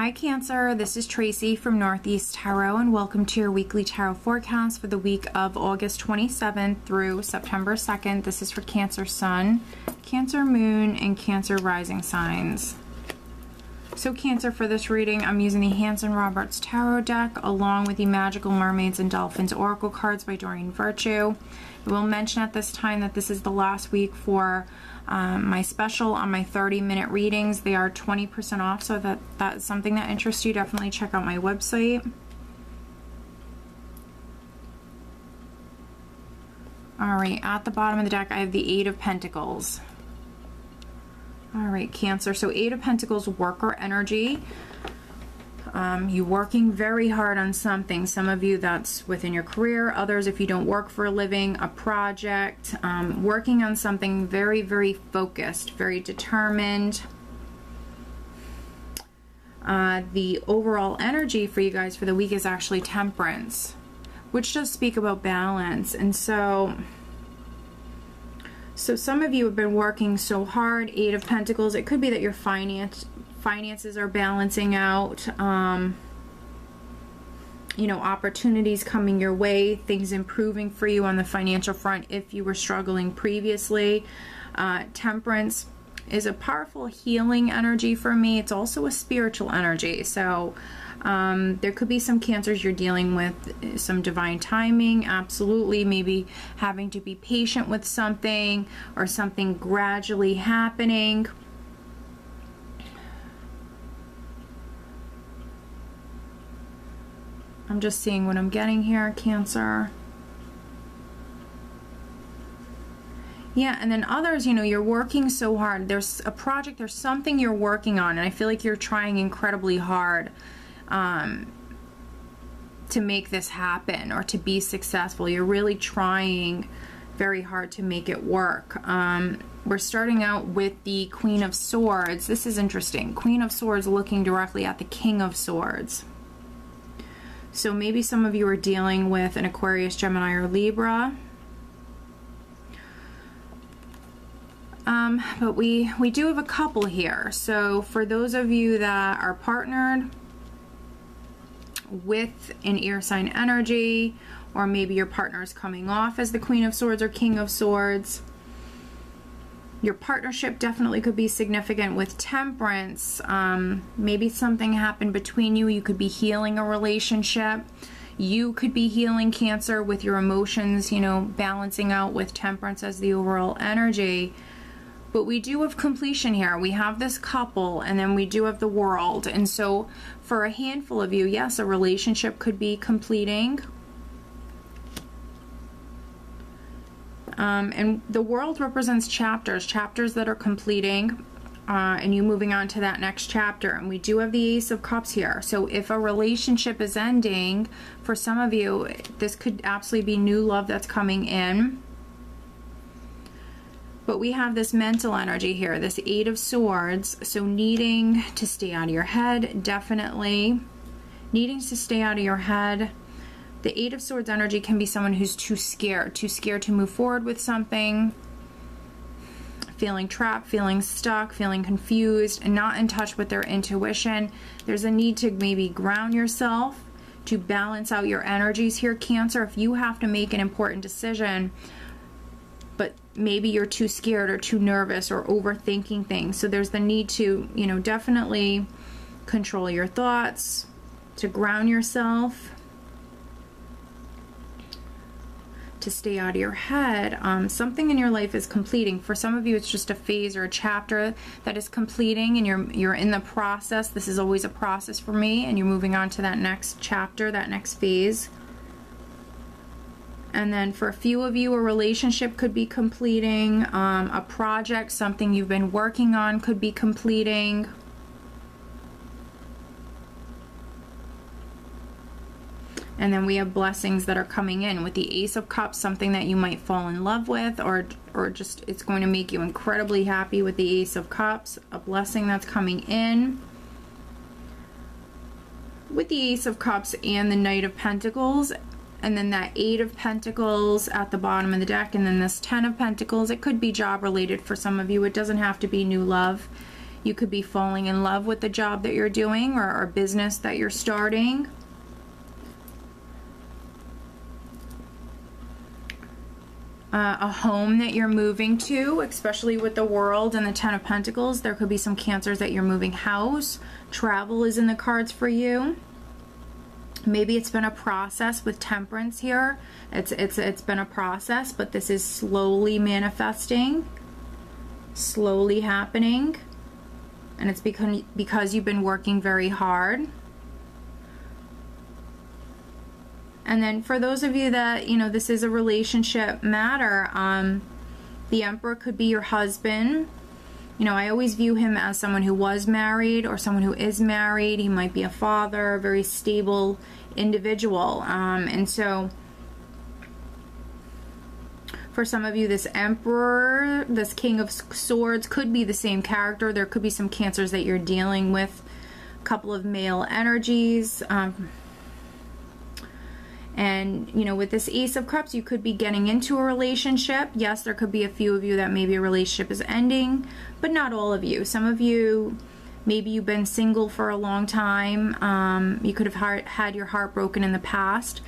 Hi Cancer, this is Tracy from Northeast Tarot and welcome to your weekly tarot forecast for the week of August 27th through September 2nd. This is for Cancer Sun, Cancer Moon, and Cancer Rising signs. So Cancer, for this reading, I'm using the Hanson Roberts Tarot deck along with the Magical Mermaids and Dolphins Oracle cards by Doreen Virtue. I will mention at this time that this is the last week for my special on my 30-minute readings. They are 20% off, so if that's something that interests you, definitely check out my website. Alright, at the bottom of the deck I have the Eight of Pentacles. Alright, Cancer, so Eight of Pentacles, worker energy. You working very hard on something. Some of you that's within your career, others if you don't work for a living, a project, working on something very, very focused, very determined. The overall energy for you guys for the week is actually Temperance, which does speak about balance. And so some of you have been working so hard. Eight of Pentacles, it could be that your finances are balancing out, you know, opportunities coming your way, things improving for you on the financial front if you were struggling previously. Temperance is a powerful healing energy for me. It's also a spiritual energy. So there could be some Cancers you're dealing with some divine timing, absolutely, maybe having to be patient with something or something gradually happening. I'm just seeing what I'm getting here, Cancer. Yeah, and then others, you know, you're working so hard. There's a project, there's something you're working on, and I feel like you're trying incredibly hard to make this happen or to be successful. You're really trying very hard to make it work. We're starting out with the Queen of Swords. This is interesting. Queen of Swords looking directly at the King of Swords. So maybe some of you are dealing with an Aquarius, Gemini, or Libra. But we do have a couple here. So for those of you that are partnered with an air sign energy, or maybe your partner is coming off as the Queen of Swords or King of Swords, your partnership definitely could be significant with Temperance. Maybe something happened between you. You could be healing a relationship. You could be healing, Cancer, with your emotions, you know, balancing out with Temperance as the overall energy. But we do have completion here. We have this couple, and then we do have the World. And so for a handful of you, yes, a relationship could be completing. And the World represents chapters that are completing, and you moving on to that next chapter. And we do have the Ace of Cups here. So if a relationship is ending, for some of you, this could absolutely be new love that's coming in. But we have this mental energy here, this Eight of Swords. So needing to stay out of your head, definitely. Needing to stay out of your head. The Eight of Swords energy can be someone who's too scared to move forward with something, feeling trapped, feeling stuck, feeling confused, and not in touch with their intuition. There's a need to maybe ground yourself to balance out your energies here, Cancer. If you have to make an important decision, but maybe you're too scared or too nervous or overthinking things. So there's the need to, you know, definitely control your thoughts, to ground yourself, to stay out of your head. Something in your life is completing. For some of you, it's just a phase or a chapter that is completing, and you're in the process. This is always a process for me, and you're moving on to that next chapter, that next phase. And then for a few of you, a relationship could be completing. A project, something you've been working on, could be completing. And then we have blessings that are coming in with the Ace of Cups, something that you might fall in love with, or just it's going to make you incredibly happy with the Ace of Cups, a blessing that's coming in. With the Ace of Cups and the Knight of Pentacles, and then that Eight of Pentacles at the bottom of the deck, and then this Ten of Pentacles. It could be job related for some of you. It doesn't have to be new love. You could be falling in love with the job that you're doing or business that you're starting. A home that you're moving to, especially with the World and the Ten of Pentacles. There could be some Cancers that you're moving house. Travel is in the cards for you. Maybe it's been a process with Temperance here. It's been a process, but this is slowly manifesting, slowly happening, and it's because you've been working very hard. And then for those of you that, you know, this is a relationship matter, the Emperor could be your husband. You know, I always view him as someone who was married or someone who is married. He might be a father, a very stable individual. And so for some of you, this Emperor, this King of Swords could be the same character. There could be some Cancers that you're dealing with, a couple of male energies. And, you know, with this Ace of Cups, you could be getting into a relationship. Yes, there could be a few of you that maybe a relationship is ending, but not all of you. Some of you, maybe you've been single for a long time. You could have had your heart broken in the past,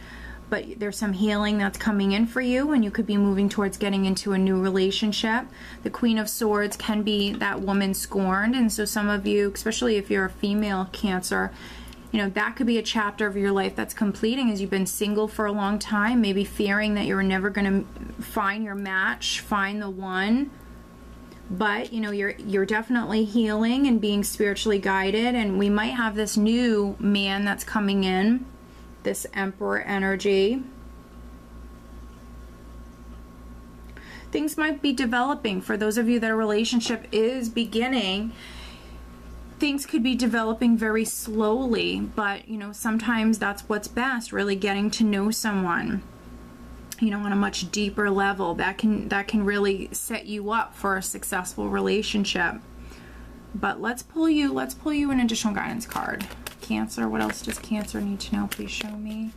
but there's some healing that's coming in for you, and you could be moving towards getting into a new relationship. The Queen of Swords can be that woman scorned, and so some of you, especially if you're a female Cancer, you know, that could be a chapter of your life that's completing as you've been single for a long time, maybe fearing that you're never going to find your match, find the one. But, you know, you're definitely healing and being spiritually guided, and we might have this new man that's coming in, this Emperor energy. Things might be developing. For those of you that a relationship is beginning, things could be developing very slowly, but, you know, sometimes that's what's best, really getting to know someone, you know, on a much deeper level. That can really set you up for a successful relationship. But let's pull you an additional guidance card. Cancer, what else does Cancer need to know? Please show me.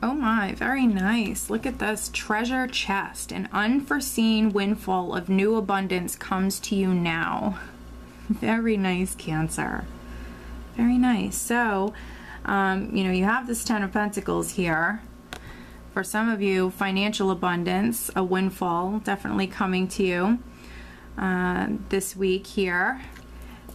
Oh my, very nice. Look at this. Treasure chest. An unforeseen windfall of new abundance comes to you now. Very nice, Cancer. Very nice. So, you know, you have this Ten of Pentacles here. For some of you, financial abundance, a windfall, definitely coming to you this week here.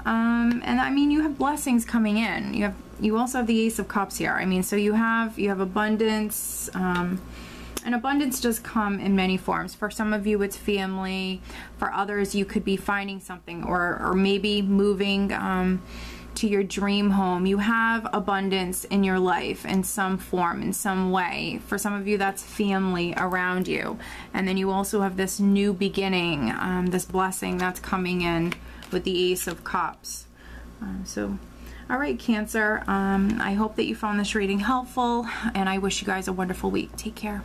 And I mean, you have blessings coming in. You also have the Ace of Cups here. I mean, so you have abundance, and abundance does come in many forms. For some of you, it's family. For others, you could be finding something, or maybe moving to your dream home. You have abundance in your life in some form, in some way. For some of you, that's family around you. And then you also have this new beginning, this blessing that's coming in with the Ace of Cups. All right, Cancer, I hope that you found this reading helpful, and I wish you guys a wonderful week. Take care.